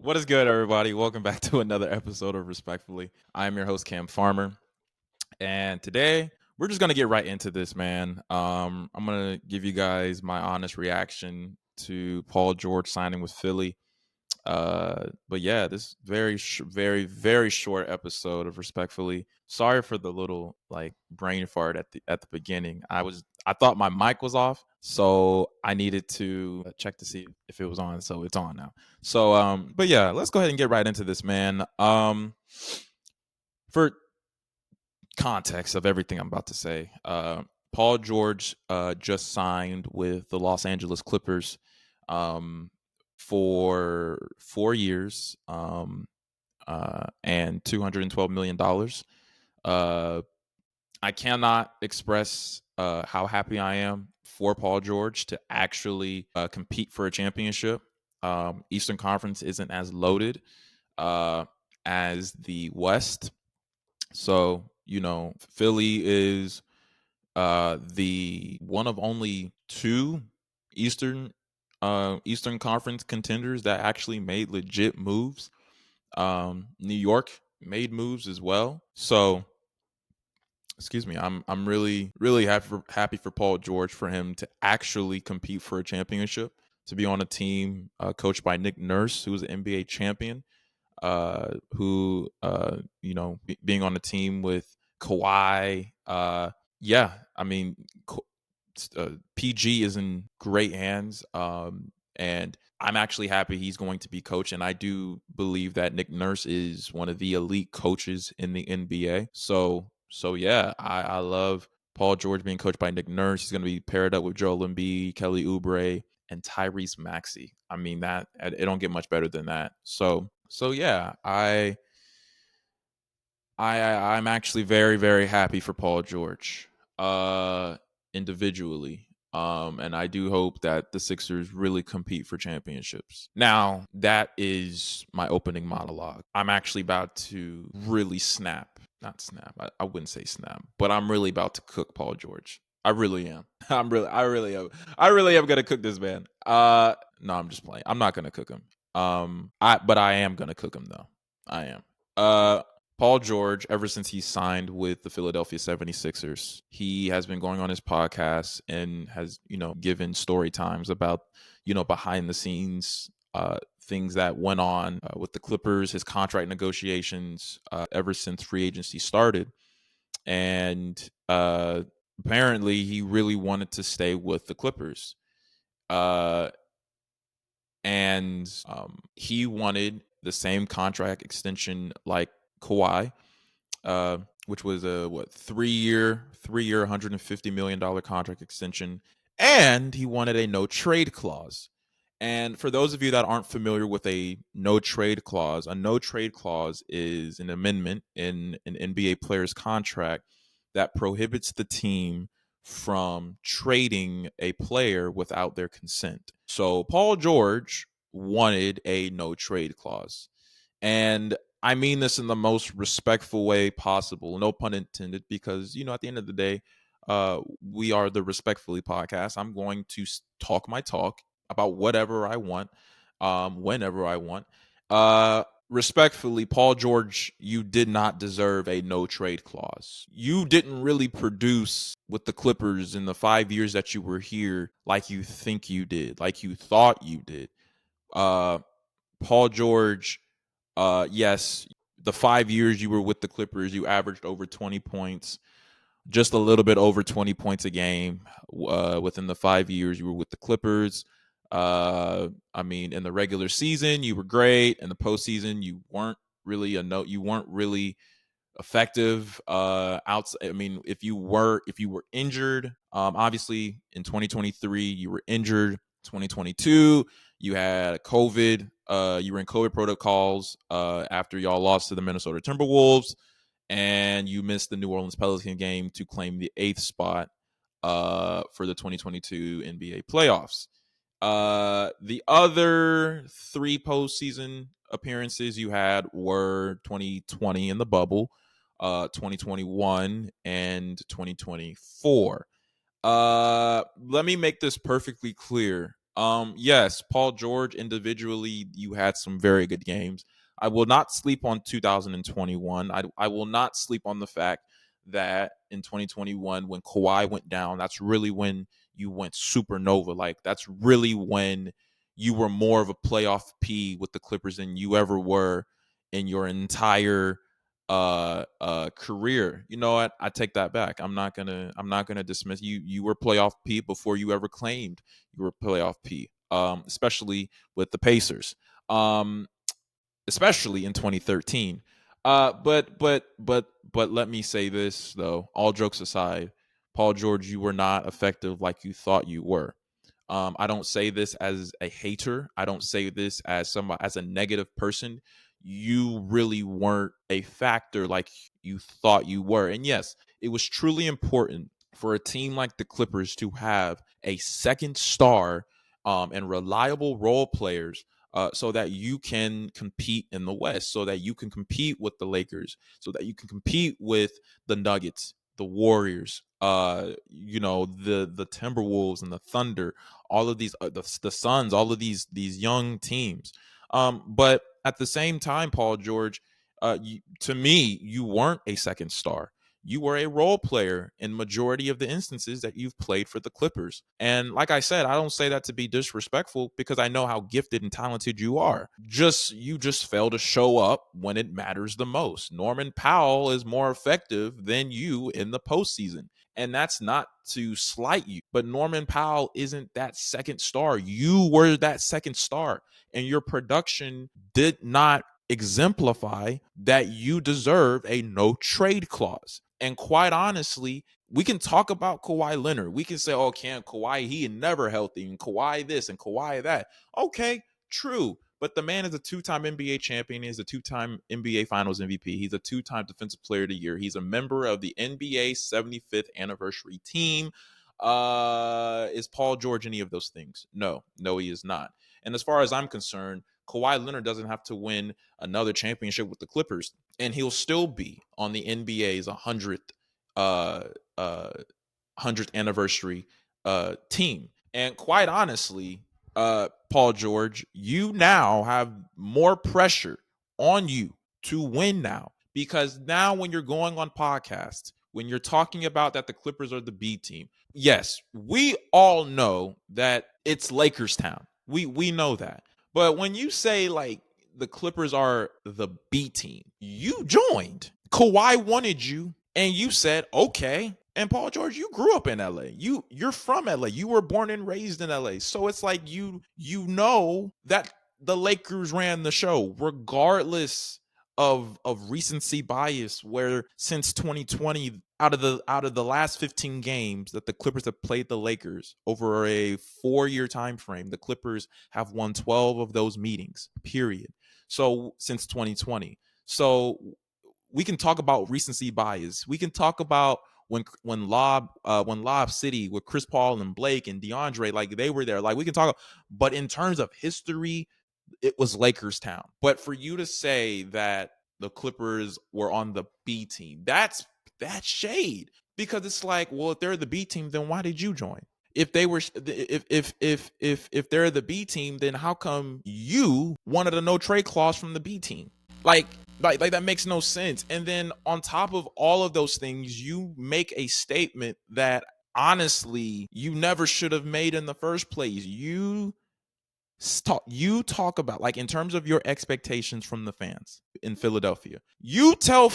What is good, everybody? Welcome back to another episode of Respectfully. I am your host, Cam Farmer, and today we're just gonna get right into this, man. I'm gonna give you guys my honest reaction to Paul George signing with Philly. But yeah, this very short episode of Respectfully. Sorry for the little like brain fart at the beginning. I thought my mic was off, so I needed to check to see if it was on. So it's on now. So but yeah, let's go ahead and get right into this, man. For context of everything I'm about to say, Paul George just signed with the Los Angeles Clippers. For 4 years, and $212 million. Uh, I cannot express how happy I am for Paul George to actually compete for a championship. Eastern Conference isn't as loaded uh, as the West, so Philly is the one of only two Eastern Eastern Conference contenders that actually made legit moves. New York made moves as well. So, excuse me, I'm really happy for Paul George, for him to actually compete for a championship, to be on a team coached by Nick Nurse, who's an NBA champion, who being on a team with Kawhi. Yeah, I mean, PG is in great hands. And I'm actually happy he's going to be coach. And I do believe that Nick Nurse is one of the elite coaches in the NBA. So yeah, I love Paul George being coached by Nick Nurse. He's going to be paired up with Joel Embiid, Kelly Oubre, and Tyrese Maxey. I mean, that it don't get much better than that. So yeah, I'm actually very happy for Paul George, uh, individually. And I do hope that the Sixers really compete for championships. Now, that is my opening monologue. I'm actually about to really snap. Not snap. I wouldn't say snap, but I'm really about to cook Paul George. I really am. I really am gonna cook this man. No, I'm just playing. I'm not gonna cook him. But I am gonna cook him though. I am. Uh, Paul George, ever since he signed with the Philadelphia 76ers, he has been going on his podcast and has, given story times about, behind the scenes things that went on with the Clippers, his contract negotiations ever since free agency started. And apparently he really wanted to stay with the Clippers. Uh, and he wanted the same contract extension like Kawhi, uh, which was a 3 year, $150 million contract extension, and he wanted a no trade clause. And for those of you that aren't familiar with a no trade clause, a no trade clause is an amendment in an NBA player's contract that prohibits the team from trading a player without their consent. So Paul George wanted a no trade clause. And I mean this in the most respectful way possible, no pun intended, because, at the end of the day, we are the Respectfully podcast. I'm going to talk my talk about whatever I want, whenever I want. Respectfully, Paul George, you did not deserve a no trade clause. You didn't really produce with the Clippers in the 5 years that you were here like you think you did, like you thought you did. Uh, Paul George, yes, the 5 years you were with the Clippers, you averaged over 20 points, just a little bit over 20 points a game within the 5 years you were with the Clippers. I mean, in the regular season, you were great. In the postseason, you weren't really you weren't really effective. I mean, if you were injured, obviously in 2023 you were injured. 2022 you had COVID. You were in COVID protocols after y'all lost to the Minnesota Timberwolves, and you missed the New Orleans Pelicans game to claim the 8th spot for the 2022 NBA playoffs. The other three postseason appearances you had were 2020 in the bubble, 2021, and 2024. Let me make this perfectly clear. Yes, Paul George individually, you had some very good games. I will not sleep on 2021. I will not sleep on the fact that in 2021, when Kawhi went down, that's really when you went supernova. Like that's really when you were more of a playoff P with the Clippers than you ever were in your entire career. You know what? I take that back. I'm not gonna dismiss you. You were playoff P before you ever claimed you were playoff P, especially with the Pacers, especially in 2013. But let me say this though. All jokes aside, Paul George, you were not effective like you thought you were. I don't say this as a hater. I don't say this as somebody as a negative person. You really weren't a factor like you thought you were. And yes, it was truly important for a team like the Clippers to have a second star and reliable role players so that you can compete in the West, so that you can compete with the Lakers, so that you can compete with the Nuggets, the Warriors, the Timberwolves and the Thunder, all of these the Suns, all of these young teams. But at the same time, Paul George, to me, you weren't a second star. You were a role player in majority of the instances that you've played for the Clippers. And like I said, I don't say that to be disrespectful because I know how gifted and talented you are. You just fail to show up when it matters the most. Norman Powell is more effective than you in the postseason. And that's not to slight you, but Norman Powell isn't that second star. You were that second star, and your production did not exemplify that you deserve a no trade clause. And quite honestly, we can talk about Kawhi Leonard. We can say, oh, can't Kawhi, he never healthy, and Kawhi this and Kawhi that. Okay, true. But the man is a two-time NBA champion. He's a two-time NBA Finals MVP. He's a two-time Defensive Player of the Year. He's a member of the NBA 75th anniversary team. Is Paul George any of those things? No, he is not. And as far as I'm concerned, Kawhi Leonard doesn't have to win another championship with the Clippers, and he'll still be on the NBA's 100th uh, uh, 100th anniversary team. And quite honestly, Paul George, you now have more pressure on you to win now because now when you're going on podcasts, when you're talking about that the Clippers are the B team, yes, we all know that it's Lakers town. We know that. But when you say like the Clippers are the B team, you joined. Kawhi wanted you and you said, okay. And Paul George, you grew up in LA. You're from LA. You were born and raised in LA. So it's like you know that the Lakers ran the show, regardless of recency bias, where since 2020, out of the last 15 games that the Clippers have played the Lakers over a 4-year time frame, the Clippers have won 12 of those meetings, period. So since 2020. So we can talk about recency bias. We can talk about when Lob City with Chris Paul and Blake and DeAndre, like they were there. Like we can talk, but in terms of history, it was Lakers town. But for you to say that the Clippers were on the B team, that's shade. Because it's like, well, if they're the B team, then why did you join? If they were if they're the B team, then how come you wanted a no trade clause from the B team? Like like that makes no sense. And then on top of all of those things, you make a statement that honestly you never should have made in the first place. You talk about, like, in terms of your expectations from the fans in Philadelphia. You tell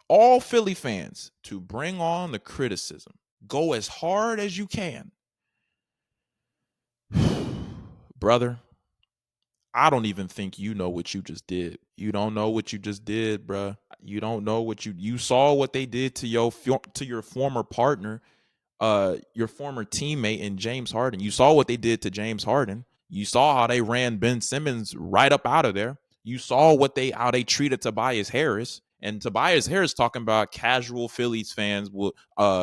all Philly fans to bring on the criticism. Go as hard as you can. Brother, I don't even think you know what you just did. You don't know what you just did, bruh. You don't know what you saw what they did to your former partner, your former teammate in James Harden. You saw what they did to James Harden. You saw how they ran Ben Simmons right up out of there. You saw how they treated Tobias Harris. And Tobias Harris talking about casual Phillies fans will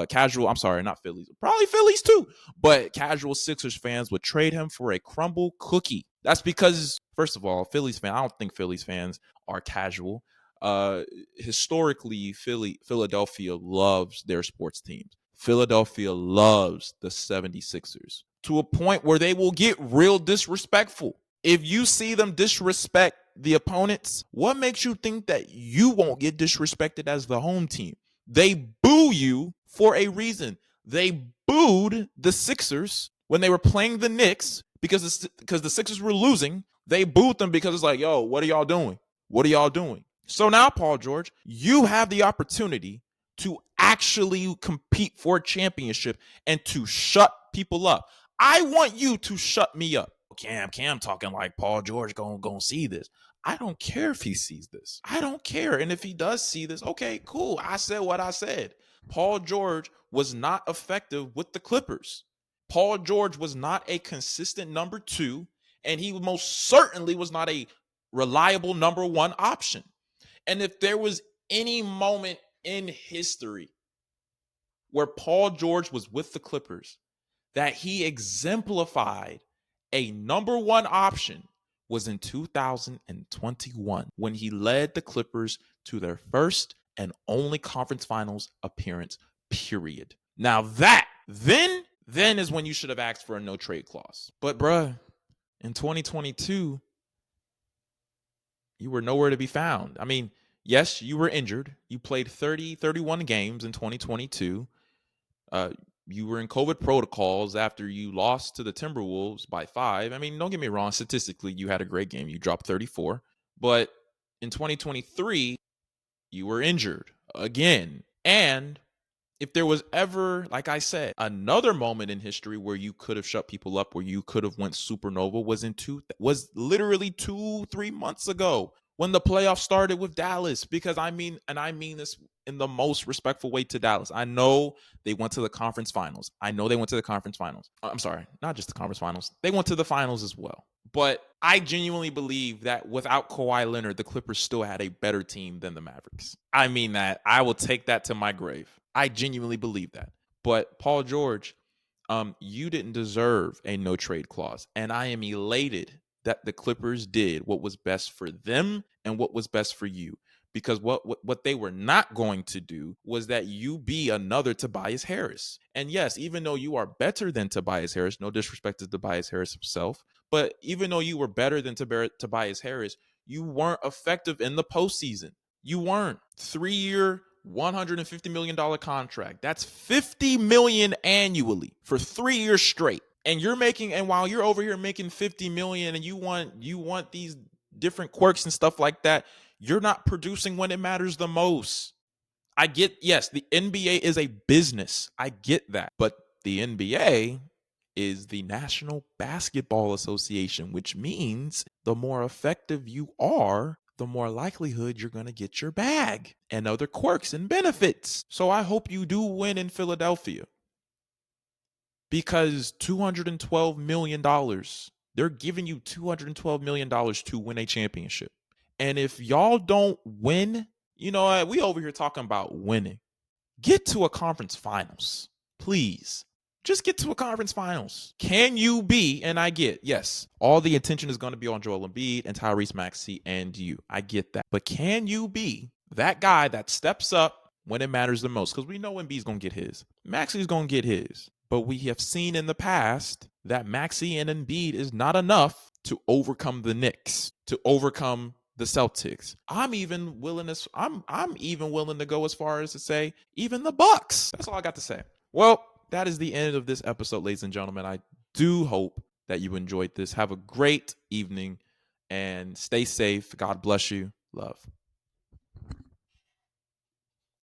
casual, I'm sorry, not Phillies, probably Phillies too, but casual Sixers fans would trade him for a crumble cookie. That's because, first of all, I don't think Phillies fans are casual. Historically, Philadelphia loves their sports teams. Philadelphia loves the 76ers. to a point where they will get real disrespectful. If you see them disrespect the opponents, what makes you think that you won't get disrespected as the home team? They boo you for a reason. They booed the Sixers when they were playing the Knicks because the Sixers were losing. They booed them because it's like, yo, what are y'all doing? What are y'all doing? So now, Paul George, you have the opportunity to actually compete for a championship and to shut people up. I want you to shut me up. Cam talking like Paul George gonna see this. I don't care if he sees this. I don't care. And if he does see this, okay, cool. I said what I said. Paul George was not effective with the Clippers. Paul George was not a consistent number 2, and he most certainly was not a reliable number 1 option. And if there was any moment in history where Paul George was with the Clippers that he exemplified a number 1 option, was in 2021 when he led the Clippers to their first and only conference finals appearance, period. Now that, then is when you should have asked for a no trade clause. But bruh, in 2022, you were nowhere to be found. I mean, yes, you were injured. You played 31 games in 2022. You were in COVID protocols after you lost to the Timberwolves by 5. I mean, don't get me wrong. Statistically, you had a great game. You dropped 34. But in 2023, you were injured again. And if there was ever, like I said, another moment in history where you could have shut people up, where you could have went supernova, was literally 2-3 months ago when the playoffs started with Dallas. Because I mean this in the most respectful way to Dallas. I know they went to the conference finals. I'm sorry, not just the conference finals. They went to the finals as well. But I genuinely believe that without Kawhi Leonard, the Clippers still had a better team than the Mavericks. I mean that. I will take that to my grave. I genuinely believe that. But Paul George, you didn't deserve a no trade clause. And I am elated that the Clippers did what was best for them and what was best for you. Because what they were not going to do was that you be another Tobias Harris. And yes, even though you are better than Tobias Harris, no disrespect to Tobias Harris himself, but even though you were better than Tobias Harris, you weren't effective in the postseason. You weren't. 3-year, $150 million contract. That's $50 million annually for 3 years straight. And while you're over here making $50 million and you want these different quirks and stuff like that, you're not producing when it matters the most. I get, yes, the NBA is a business. I get that. But the NBA is the National Basketball Association, which means the more effective you are, the more likelihood you're going to get your bag and other quirks and benefits. So I hope you do win in Philadelphia. Because $212 million, they're giving you $212 million to win a championship. And if y'all don't win, you know what? We over here talking about winning. Get to a conference finals, please. Just get to a conference finals. Can you be, and I get, yes, all the attention is going to be on Joel Embiid and Tyrese Maxey and you. I get that. But can you be that guy that steps up when it matters the most? Because we know Embiid's going to get his. Maxey's going to get his. But we have seen in the past that Maxey and Embiid is not enough to overcome the Knicks, to overcome the Celtics. I'm even willing to go as far as to say even the Bucks. That's all I got to say. Well, that is the end of this episode, ladies and gentlemen. I do hope that you enjoyed this. Have a great evening and stay safe. God bless you. Love.